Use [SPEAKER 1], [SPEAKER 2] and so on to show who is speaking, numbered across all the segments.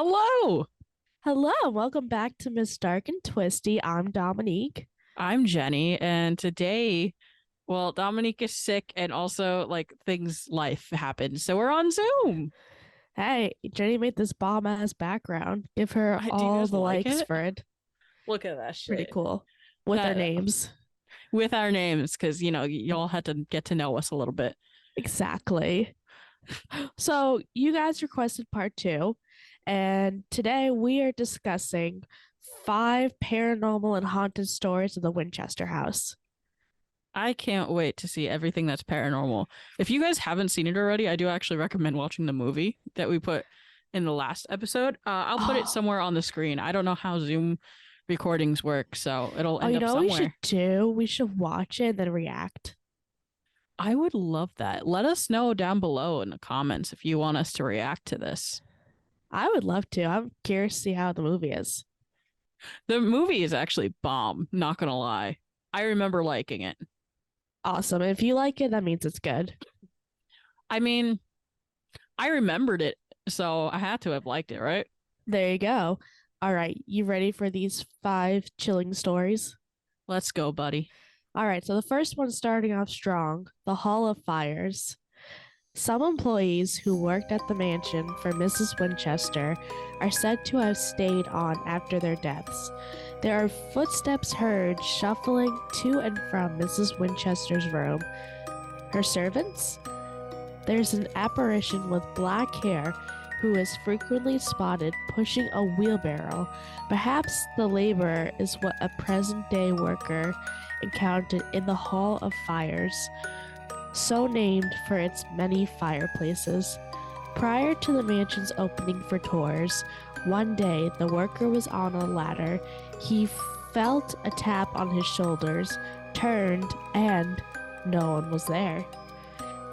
[SPEAKER 1] Hello,
[SPEAKER 2] Hello, welcome back to Miss Dark and Twisty. I'm Dominique.
[SPEAKER 1] I'm Jenny, and today, well, Dominique is sick, and also life happened, so we're on Zoom.
[SPEAKER 2] Hey, Jenny made this bomb ass background. Give her
[SPEAKER 1] Do you
[SPEAKER 2] all
[SPEAKER 1] guys
[SPEAKER 2] the
[SPEAKER 1] like
[SPEAKER 2] likes
[SPEAKER 1] it?
[SPEAKER 2] for it.
[SPEAKER 1] Look at that
[SPEAKER 2] Pretty
[SPEAKER 1] shit.
[SPEAKER 2] cool. With our
[SPEAKER 1] That
[SPEAKER 2] names.
[SPEAKER 1] with our names, because y'all had to get to know us a little bit.
[SPEAKER 2] Exactly. So, you guys requested part two, and today we are discussing five paranormal and haunted stories of the Winchester House.
[SPEAKER 1] I can't wait to see everything that's paranormal. If you guys haven't seen it already, I do actually recommend watching the movie that we put in the last episode. I'll put it
[SPEAKER 2] Oh,
[SPEAKER 1] somewhere on the screen. I don't know how Zoom recordings work, so it'll
[SPEAKER 2] oh,
[SPEAKER 1] end
[SPEAKER 2] you
[SPEAKER 1] up
[SPEAKER 2] know what we should
[SPEAKER 1] somewhere.
[SPEAKER 2] do? We should watch it and then react.
[SPEAKER 1] I would love that. Let us know down below in the comments if you want us to react to this.
[SPEAKER 2] I would love to. I'm curious to see how the movie is.
[SPEAKER 1] The movie is actually bomb, not gonna lie. I remember liking it.
[SPEAKER 2] Awesome. If you like it, that means it's good.
[SPEAKER 1] I mean, I remembered it, so I had to have liked it, right?
[SPEAKER 2] There you go. All right. You ready for these five chilling stories?
[SPEAKER 1] Let's go, buddy.
[SPEAKER 2] All right. So the first one starting off strong, the Hall of Fires. Some employees who worked at the mansion for Mrs. Winchester are said to have stayed on after their deaths. There are footsteps heard shuffling to and from Mrs. Winchester's room. Her servants? There's an apparition with black hair who is frequently spotted pushing a wheelbarrow. Perhaps the laborer is what a present day worker encountered in the Hall of Fires, so named for its many fireplaces. Prior to the mansion's opening for tours, one day the worker was on a ladder. He felt a tap on his shoulders, turned, and no one was there.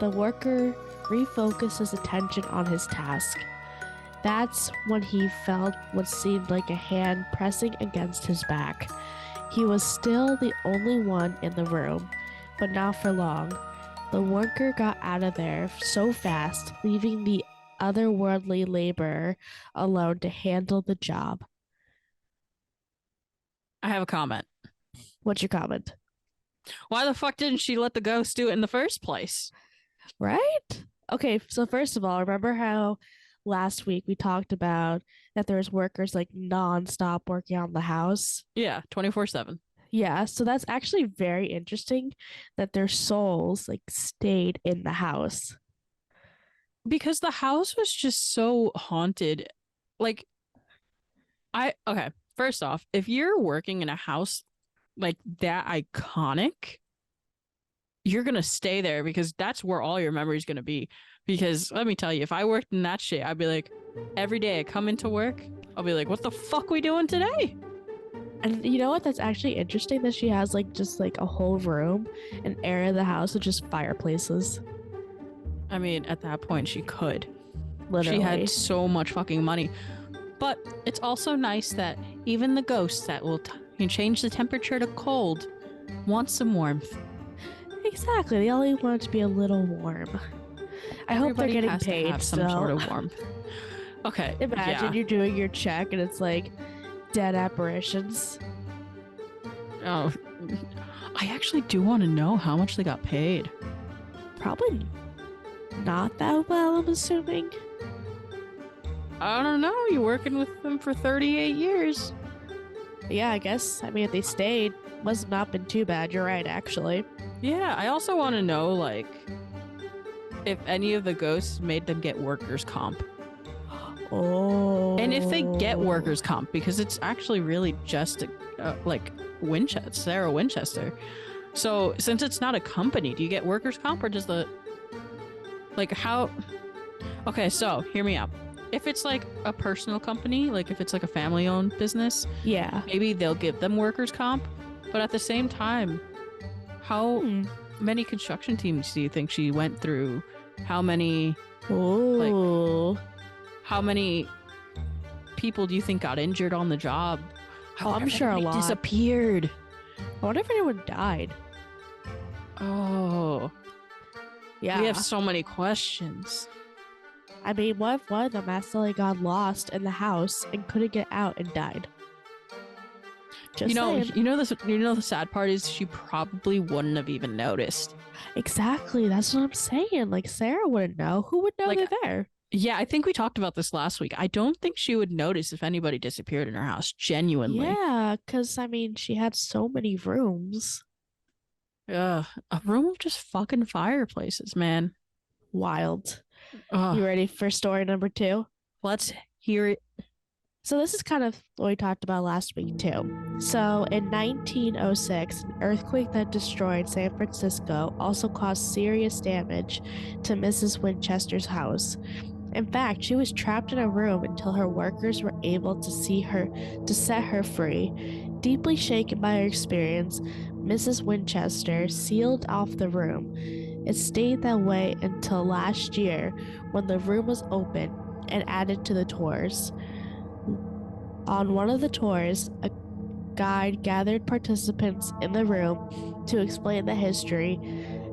[SPEAKER 2] The worker refocused his attention on his task. That's when he felt what seemed like a hand pressing against his back. He was still the only one in the room, but not for long. The worker got out of there so fast, leaving the otherworldly laborer alone to handle the job.
[SPEAKER 1] I have a comment.
[SPEAKER 2] What's your comment?
[SPEAKER 1] Why the fuck didn't she let the ghost do it in the first place?
[SPEAKER 2] Right? Okay, so first of all, remember how last week we talked about that there's workers like nonstop working on the house?
[SPEAKER 1] Yeah, 24/7.
[SPEAKER 2] Yeah, so that's actually very interesting that their souls like stayed in the house.
[SPEAKER 1] Because the house was just so haunted. Like, okay, first off, if you're working in a house like that iconic, you're gonna stay there because that's where all your memories gonna be. Because let me tell you, if I worked in that shit, I'd be like, every day I come into work, I'll be like, what the fuck we doing today?
[SPEAKER 2] And you know what? That's actually interesting that she has like just like a whole room, an area of the house with just fireplaces.
[SPEAKER 1] I mean, at that point, she could. She had
[SPEAKER 2] Literally.
[SPEAKER 1] so much fucking money. But it's also nice that even the ghosts that will change the temperature to cold want some warmth.
[SPEAKER 2] Exactly. They only want it to be a little warm. I hope they're
[SPEAKER 1] Everybody
[SPEAKER 2] getting
[SPEAKER 1] has to
[SPEAKER 2] paid
[SPEAKER 1] have some
[SPEAKER 2] still.
[SPEAKER 1] sort of warmth. Okay,
[SPEAKER 2] Imagine
[SPEAKER 1] yeah.
[SPEAKER 2] you're doing your check and it's like dead apparitions.
[SPEAKER 1] Oh, I actually do want to know how much they got paid.
[SPEAKER 2] Probably not that well, I'm assuming.
[SPEAKER 1] I don't know. You working with them for 38 years.
[SPEAKER 2] Yeah, I guess. I mean, if they stayed, must have not been too bad. You're right, actually.
[SPEAKER 1] Yeah, I also want to know, if any of the ghosts made them get workers' comp.
[SPEAKER 2] Oh.
[SPEAKER 1] And if they get workers' comp, because it's actually really just, Winchester, Sarah Winchester. So, since it's not a company, do you get workers' comp or does how? Okay, so hear me out. If it's like a personal company, like if it's like a family owned business,
[SPEAKER 2] Yeah.
[SPEAKER 1] maybe they'll give them workers' comp. But at the same time, how
[SPEAKER 2] Hmm.
[SPEAKER 1] many construction teams do you think she went through? How many,
[SPEAKER 2] Oh.
[SPEAKER 1] how many people do you think got injured on the job?
[SPEAKER 2] Oh, I'm sure a
[SPEAKER 1] Everybody
[SPEAKER 2] lot.
[SPEAKER 1] disappeared.
[SPEAKER 2] I wonder if anyone died.
[SPEAKER 1] Oh,
[SPEAKER 2] Yeah.
[SPEAKER 1] we have so many questions.
[SPEAKER 2] I mean, what if one of them accidentally got lost in the house and couldn't get out and died?
[SPEAKER 1] You
[SPEAKER 2] Just
[SPEAKER 1] know,
[SPEAKER 2] saying.
[SPEAKER 1] the sad part is she probably wouldn't have even noticed.
[SPEAKER 2] Exactly. That's what I'm saying. Like, Sarah wouldn't know. Who would know
[SPEAKER 1] Like,
[SPEAKER 2] they're there?
[SPEAKER 1] yeah, I think we talked about this last week. I don't think she would notice if anybody disappeared in her house, genuinely.
[SPEAKER 2] Yeah, because I mean, she had so many rooms.
[SPEAKER 1] Ugh, a room of just fucking fireplaces, man.
[SPEAKER 2] Wild.
[SPEAKER 1] Ugh,
[SPEAKER 2] You ready for story number 2?
[SPEAKER 1] let's hear it.
[SPEAKER 2] So, this is kind of what we talked about last week, too. So, in 1906, an earthquake that destroyed San Francisco also caused serious damage to Mrs. Winchester's house. In fact, she was trapped in a room until her workers were able to set her free. Deeply shaken by her experience, Mrs. Winchester sealed off the room. It stayed that way until last year when the room was opened and added to the tours. On one of the tours, a guide gathered participants in the room to explain the history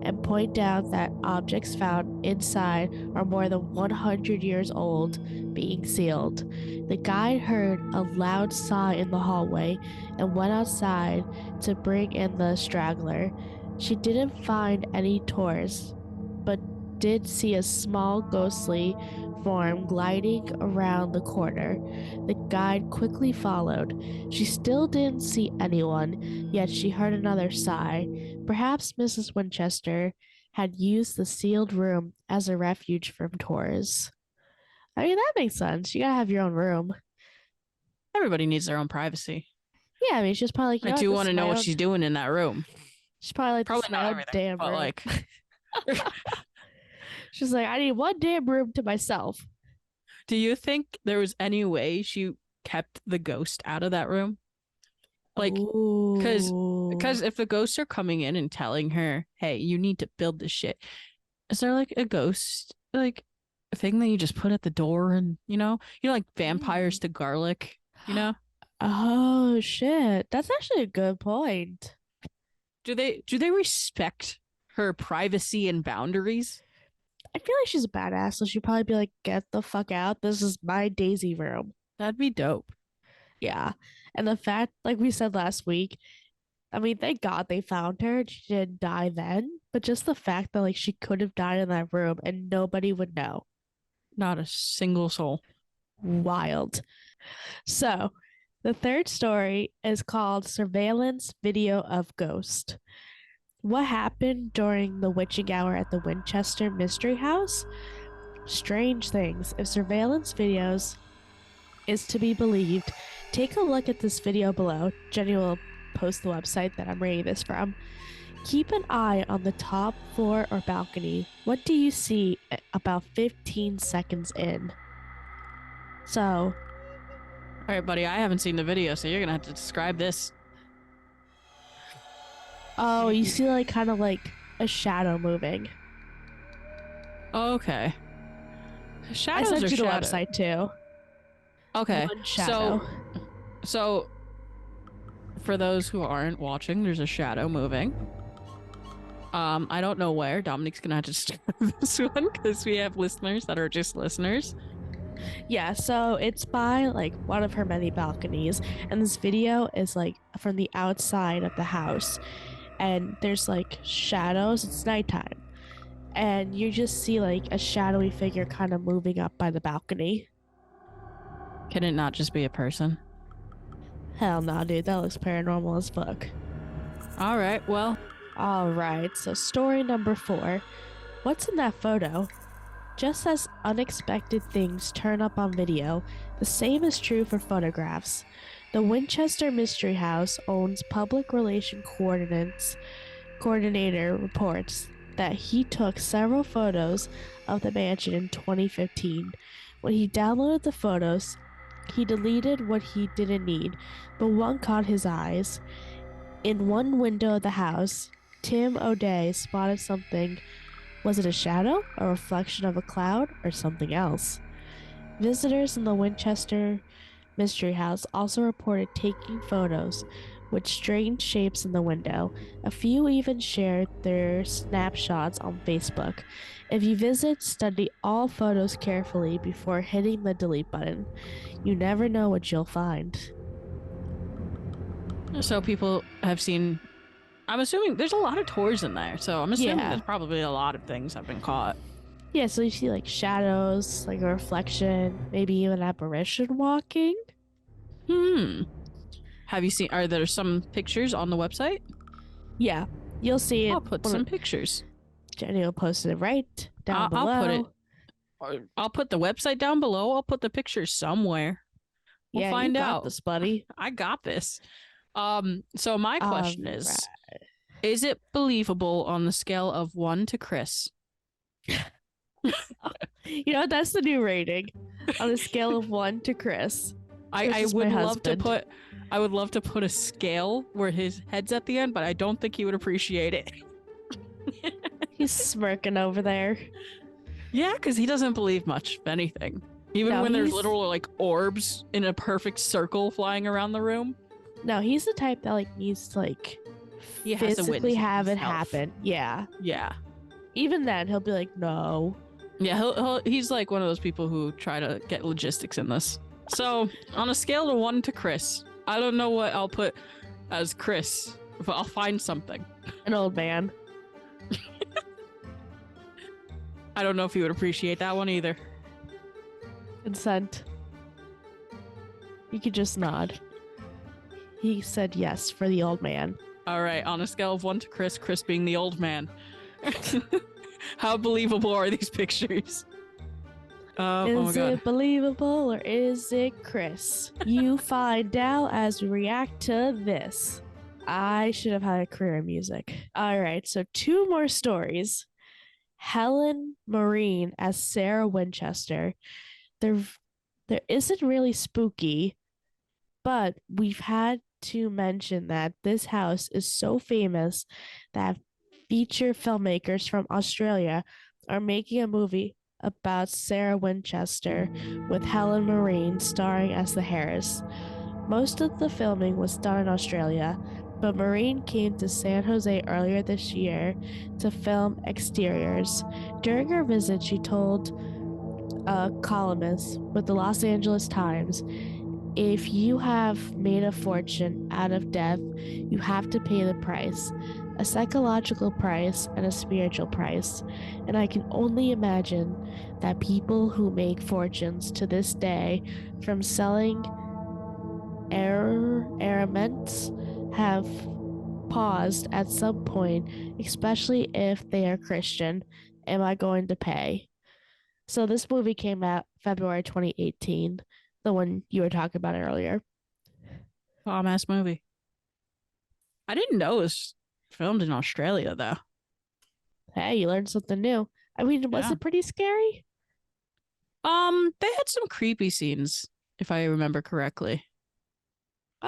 [SPEAKER 2] and point out that objects found inside are more than 100 years old, being sealed. The guide heard a loud sigh in the hallway and went outside to bring in the straggler. She didn't find any tours, but did see a small ghostly form gliding around the corner. The guide quickly followed. She still didn't see anyone, yet she heard another sigh. Perhaps Mrs. Winchester had used the sealed room as a refuge from tours. I mean, that makes sense. You gotta have your own room.
[SPEAKER 1] Everybody needs their own privacy.
[SPEAKER 2] Yeah, I mean, she's probably like, you
[SPEAKER 1] I
[SPEAKER 2] know what,
[SPEAKER 1] do
[SPEAKER 2] this
[SPEAKER 1] want
[SPEAKER 2] is
[SPEAKER 1] to know
[SPEAKER 2] my
[SPEAKER 1] what
[SPEAKER 2] own.
[SPEAKER 1] she's doing in that room.
[SPEAKER 2] She's probably like, this
[SPEAKER 1] Probably
[SPEAKER 2] is my
[SPEAKER 1] not
[SPEAKER 2] own
[SPEAKER 1] everything,
[SPEAKER 2] damn
[SPEAKER 1] but
[SPEAKER 2] room.
[SPEAKER 1] like,
[SPEAKER 2] She's like, I need one damn room to myself.
[SPEAKER 1] do you think there was any way she kept the ghost out of that room? Like, because
[SPEAKER 2] Oh.
[SPEAKER 1] if the ghosts are coming in and telling her, "Hey, you need to build this shit," is there like a ghost like thing that you just put at the door and like vampires to garlic, you know?
[SPEAKER 2] Oh shit. That's actually a good point.
[SPEAKER 1] Do they respect her privacy and boundaries?
[SPEAKER 2] I feel like she's a badass, so she'd probably be like, get the fuck out. This is my Daisy room.
[SPEAKER 1] That'd be dope.
[SPEAKER 2] Yeah. And the fact, like we said last week, I mean, thank God they found her. She didn't die then. But just the fact that like she could have died in that room and nobody would know.
[SPEAKER 1] Not a single soul.
[SPEAKER 2] Wild. So the third story is called Surveillance Video of Ghost. What happened during the witching hour at the Winchester Mystery House? Strange things. If surveillance videos is to be believed, take a look at this video below. Jenny will post the website that I'm reading this from. Keep an eye on the top floor or balcony. What do you see about 15 seconds in? So,
[SPEAKER 1] All right, buddy, I haven't seen the video, so you're gonna have to describe this.
[SPEAKER 2] oh, you see like kind of like a shadow moving.
[SPEAKER 1] Okay.
[SPEAKER 2] I
[SPEAKER 1] Shadows
[SPEAKER 2] sent
[SPEAKER 1] are
[SPEAKER 2] you the
[SPEAKER 1] shadow.
[SPEAKER 2] website too.
[SPEAKER 1] Okay.
[SPEAKER 2] One shadow.
[SPEAKER 1] So for those who aren't watching, there's a shadow moving. I don't know where. Dominique's gonna have to start this one because we have listeners that are just listeners.
[SPEAKER 2] Yeah, so it's by like one of her many balconies, and this video is like from the outside of the house, and there's like shadows. It's nighttime, and you just see like a shadowy figure kind of moving up by the balcony.
[SPEAKER 1] Can it not just be a person?
[SPEAKER 2] Hell no, dude, that looks paranormal as fuck.
[SPEAKER 1] All right. Well,
[SPEAKER 2] All right, so story number 4. What's in that photo? Just as unexpected things turn up on video, the same is true for photographs. The Winchester Mystery House owns public relation coordinator reports that he took several photos of the mansion in 2015. When he downloaded the photos, he deleted what he didn't need, but one caught his eyes. In one window of the house, Tim O'Day spotted something. Was it a shadow, a reflection of a cloud, or something else? Visitors in the Winchester Mystery House also reported taking photos, with strange shapes in the window. A few even shared their snapshots on Facebook. If you visit, study all photos carefully before hitting the delete button. You never know what you'll find.
[SPEAKER 1] So people have seen. I'm assuming there's a lot of tours in there, so I'm assuming
[SPEAKER 2] Yeah.
[SPEAKER 1] there's probably a lot of things have been caught.
[SPEAKER 2] Yeah, so you see like shadows, like a reflection, maybe even apparition walking.
[SPEAKER 1] Hmm. Have you seen? Are there some pictures on the website?
[SPEAKER 2] Yeah, you'll see it
[SPEAKER 1] I'll put
[SPEAKER 2] when
[SPEAKER 1] some pictures.
[SPEAKER 2] Jenny will post it right down
[SPEAKER 1] I'll put it.
[SPEAKER 2] below.
[SPEAKER 1] I'll put the website down below. I'll put the pictures somewhere. We'll
[SPEAKER 2] Yeah, you
[SPEAKER 1] find
[SPEAKER 2] got
[SPEAKER 1] out.
[SPEAKER 2] this, buddy.
[SPEAKER 1] I got this. So my question
[SPEAKER 2] Right.
[SPEAKER 1] is it believable on the scale of 1 to Chris?
[SPEAKER 2] You know, that's the new rating on a scale of 1 to Chris. Chris
[SPEAKER 1] I
[SPEAKER 2] is
[SPEAKER 1] would
[SPEAKER 2] my
[SPEAKER 1] love to
[SPEAKER 2] husband.
[SPEAKER 1] put I would love to put a scale where his head's at the end, but I don't think he would appreciate it.
[SPEAKER 2] He's smirking over there.
[SPEAKER 1] Yeah, because he doesn't believe much of anything. Even
[SPEAKER 2] No,
[SPEAKER 1] when there's
[SPEAKER 2] he's
[SPEAKER 1] literal like orbs in a perfect circle flying around the room.
[SPEAKER 2] no, he's the type that like needs to like
[SPEAKER 1] He has to
[SPEAKER 2] physically
[SPEAKER 1] witness it
[SPEAKER 2] have it
[SPEAKER 1] himself.
[SPEAKER 2] happen. Yeah.
[SPEAKER 1] Yeah.
[SPEAKER 2] Even then, he'll be like, no.
[SPEAKER 1] Yeah, he's like one of those people who try to get logistics in this. So, on a scale of 1 to Chris, I don't know what I'll put as Chris, but I'll find something.
[SPEAKER 2] An old man.
[SPEAKER 1] I don't know if he would appreciate that one either.
[SPEAKER 2] Consent. You could just nod. He said yes for the old man.
[SPEAKER 1] All right, on a scale of 1 to Chris, Chris being the old man. How believable are these pictures? Oh my
[SPEAKER 2] Is
[SPEAKER 1] god.
[SPEAKER 2] it believable or is it Chris? You find out as we react to this. I should have had a career in music. All right, so 2 more stories. Helen Marine as Sarah Winchester. There isn't really spooky, but we've had to mention that this house is so famous that feature filmmakers from Australia are making a movie about Sarah Winchester with Helen Marine starring as the Harris. Most of the filming was done in Australia, but Marine came to San Jose earlier this year to film exteriors. During her visit, she told a columnist with the Los Angeles Times, "If you have made a fortune out of death, you have to pay the price, a psychological price and a spiritual price. And I can only imagine that people who make fortunes to this day from selling enigmas have paused at some point, especially if they are Christian. Am I going to pay?" So this movie came out February 2018, the one you were talking about earlier.
[SPEAKER 1] Bomb ass movie. I didn't know it was filmed in Australia though.
[SPEAKER 2] Hey, you learned something new. I mean, was
[SPEAKER 1] Yeah.
[SPEAKER 2] it pretty scary?
[SPEAKER 1] They had some creepy scenes, if I remember correctly.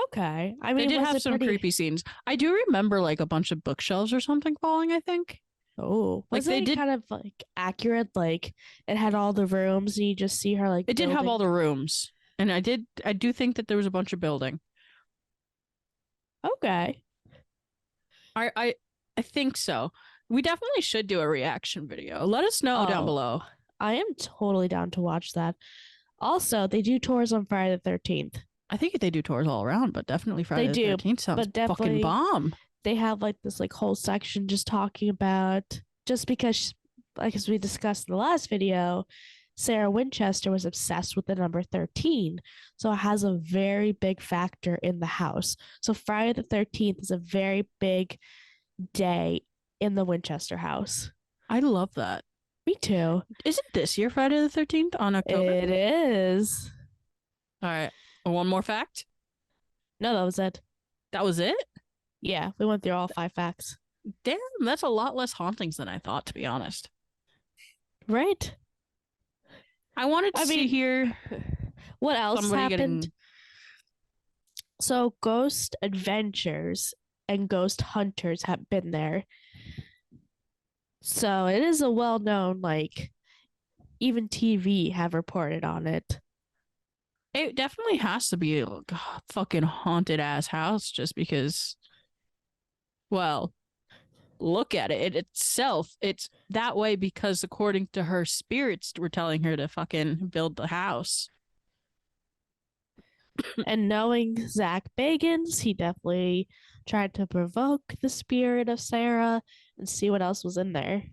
[SPEAKER 2] Okay. I
[SPEAKER 1] They
[SPEAKER 2] mean,
[SPEAKER 1] did
[SPEAKER 2] was
[SPEAKER 1] have
[SPEAKER 2] it
[SPEAKER 1] some
[SPEAKER 2] pretty?
[SPEAKER 1] creepy scenes. I do remember like a bunch of bookshelves or something falling, I think.
[SPEAKER 2] Oh,
[SPEAKER 1] Like
[SPEAKER 2] was
[SPEAKER 1] they
[SPEAKER 2] it
[SPEAKER 1] did
[SPEAKER 2] kind of like accurate? Like it had all the rooms, and you just see her like
[SPEAKER 1] it did have
[SPEAKER 2] building.
[SPEAKER 1] all the rooms. And I do think that there was a bunch of building.
[SPEAKER 2] Okay.
[SPEAKER 1] I think so. We definitely should do a reaction video. Let us know down
[SPEAKER 2] Oh,
[SPEAKER 1] below.
[SPEAKER 2] I am totally down to watch that. Also, they do tours on Friday the 13th.
[SPEAKER 1] I think they do tours all around, but definitely Friday
[SPEAKER 2] They
[SPEAKER 1] the
[SPEAKER 2] do,
[SPEAKER 1] 13th sounds
[SPEAKER 2] but definitely
[SPEAKER 1] fucking bomb.
[SPEAKER 2] they have like this like whole section just talking about just because like as we discussed in the last video, Sarah Winchester was obsessed with the number 13. So it has a very big factor in the house. So Friday the 13th is a very big day in the Winchester house.
[SPEAKER 1] I love that.
[SPEAKER 2] Me too.
[SPEAKER 1] Is it this year, Friday the 13th on October?
[SPEAKER 2] It is.
[SPEAKER 1] All right. One more fact.
[SPEAKER 2] No, that was it.
[SPEAKER 1] That was it?
[SPEAKER 2] Yeah, we went through all 5 facts.
[SPEAKER 1] Damn, that's a lot less hauntings than I thought, to be honest.
[SPEAKER 2] Right?
[SPEAKER 1] I wanted to hear
[SPEAKER 2] what else
[SPEAKER 1] somebody
[SPEAKER 2] happened?
[SPEAKER 1] getting.
[SPEAKER 2] So Ghost Adventures and Ghost Hunters have been there. So it is a well-known, like, even TV have reported on it.
[SPEAKER 1] It definitely has to be a fucking haunted ass house just because, well, look at it. It itself, it's that way because according to her spirits were telling her to fucking build the house.
[SPEAKER 2] And knowing Zach Bagans, he definitely tried to provoke the spirit of Sarah and see what else was in there.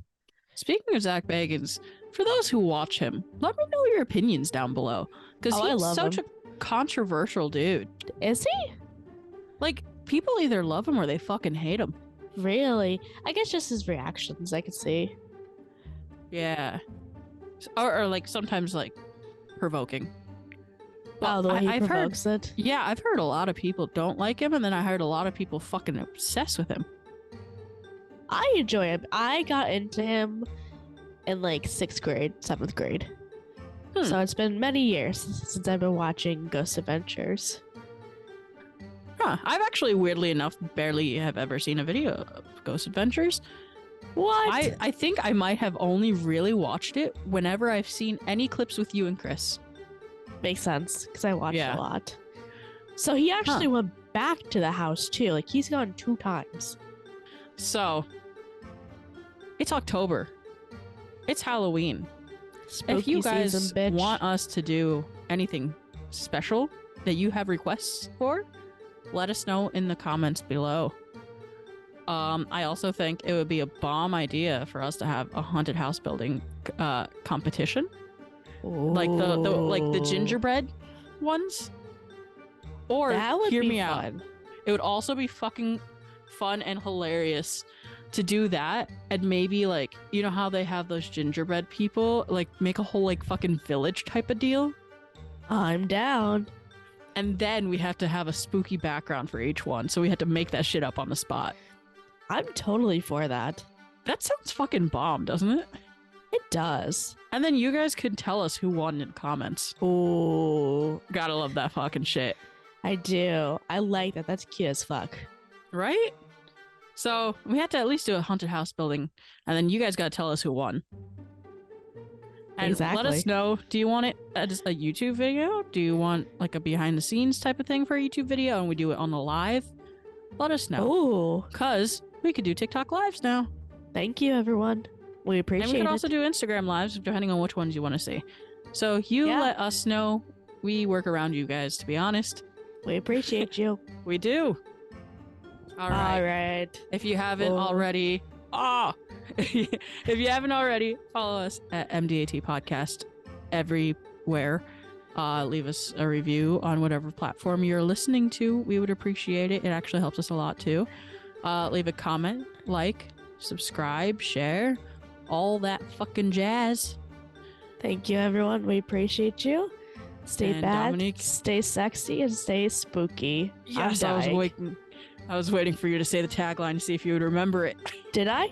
[SPEAKER 1] Speaking of Zach Bagans, for those who watch him, let me know your opinions down below. Because
[SPEAKER 2] I
[SPEAKER 1] he's
[SPEAKER 2] love
[SPEAKER 1] such
[SPEAKER 2] him.
[SPEAKER 1] a controversial dude.
[SPEAKER 2] Is he?
[SPEAKER 1] Like, people either love him or they fucking hate him.
[SPEAKER 2] Really? I guess just his reactions I could see.
[SPEAKER 1] Yeah. Or like sometimes like provoking.
[SPEAKER 2] Well, the way he
[SPEAKER 1] I've
[SPEAKER 2] provokes
[SPEAKER 1] heard,
[SPEAKER 2] it.
[SPEAKER 1] yeah, I've heard a lot of people don't like him, and then I heard a lot of people fucking obsessed with him.
[SPEAKER 2] I enjoy him. I got into him in like 6th grade, 7th grade. So it's been many years since I've been watching Ghost Adventures.
[SPEAKER 1] Huh. I've actually, weirdly enough, barely have ever seen a video of Ghost Adventures.
[SPEAKER 2] What?
[SPEAKER 1] I think I might have only really watched it whenever I've seen any clips with you and Chris.
[SPEAKER 2] Makes sense because I watched
[SPEAKER 1] Yeah.
[SPEAKER 2] a lot. So he actually went back to the house too. Like he's gone 2 times.
[SPEAKER 1] So, it's October. It's Halloween.
[SPEAKER 2] Spooky
[SPEAKER 1] If you guys
[SPEAKER 2] season, bitch.
[SPEAKER 1] want us to do anything special that you have requests for, let us know in the comments below. I also think it would be a bomb idea for us to have a haunted house building competition, like the gingerbread ones. Or
[SPEAKER 2] that would
[SPEAKER 1] hear
[SPEAKER 2] be
[SPEAKER 1] me
[SPEAKER 2] fun.
[SPEAKER 1] out. It would also be fucking fun and hilarious to do that, and maybe like, you know how they have those gingerbread people, like make a whole like fucking village type of deal,
[SPEAKER 2] I'm down.
[SPEAKER 1] and then we have to have a spooky background for each one, so we had to make that shit up on the spot.
[SPEAKER 2] I'm totally for that.
[SPEAKER 1] That sounds fucking bomb, doesn't it?
[SPEAKER 2] It does.
[SPEAKER 1] And then you guys could tell us who won in comments.
[SPEAKER 2] Oh,
[SPEAKER 1] Gotta love that fucking shit,
[SPEAKER 2] I do. I like that. That's cute as fuck.
[SPEAKER 1] right? So we had to at least do a haunted house building, and then you guys gotta tell us who won. And let us
[SPEAKER 2] Exactly.
[SPEAKER 1] know, do you want it as a YouTube video? Do you want like a behind the scenes type of thing for a YouTube video and we do it on the live? Let us know.
[SPEAKER 2] Oh,
[SPEAKER 1] Because we could do TikTok lives now.
[SPEAKER 2] thank you, everyone. We appreciate
[SPEAKER 1] And we could
[SPEAKER 2] it.
[SPEAKER 1] also do Instagram lives depending on which ones you want to see. So you
[SPEAKER 2] Yeah.
[SPEAKER 1] let us know. We work around you guys, to be honest.
[SPEAKER 2] We appreciate you.
[SPEAKER 1] We do. All right.
[SPEAKER 2] All right.
[SPEAKER 1] If you haven't
[SPEAKER 2] Oh.
[SPEAKER 1] already, if you haven't already, follow us at MDAT Podcast everywhere. Leave us a review on whatever platform you're listening to. We would appreciate it. It actually helps us a lot too. Leave a comment, like, subscribe, share, all that fucking jazz.
[SPEAKER 2] Thank you, everyone. We appreciate you. Stay
[SPEAKER 1] And
[SPEAKER 2] bad,
[SPEAKER 1] Dominique-
[SPEAKER 2] stay sexy, and stay spooky.
[SPEAKER 1] Yes,
[SPEAKER 2] I'm dying.
[SPEAKER 1] I was waiting for you to say the tagline to see if you would remember it.
[SPEAKER 2] Did I?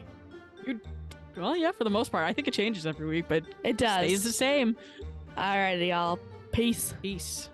[SPEAKER 1] Well, yeah, for the most part. I think it changes every week, but
[SPEAKER 2] It does.
[SPEAKER 1] stays the same.
[SPEAKER 2] Alrighty, y'all. Peace.
[SPEAKER 1] Peace.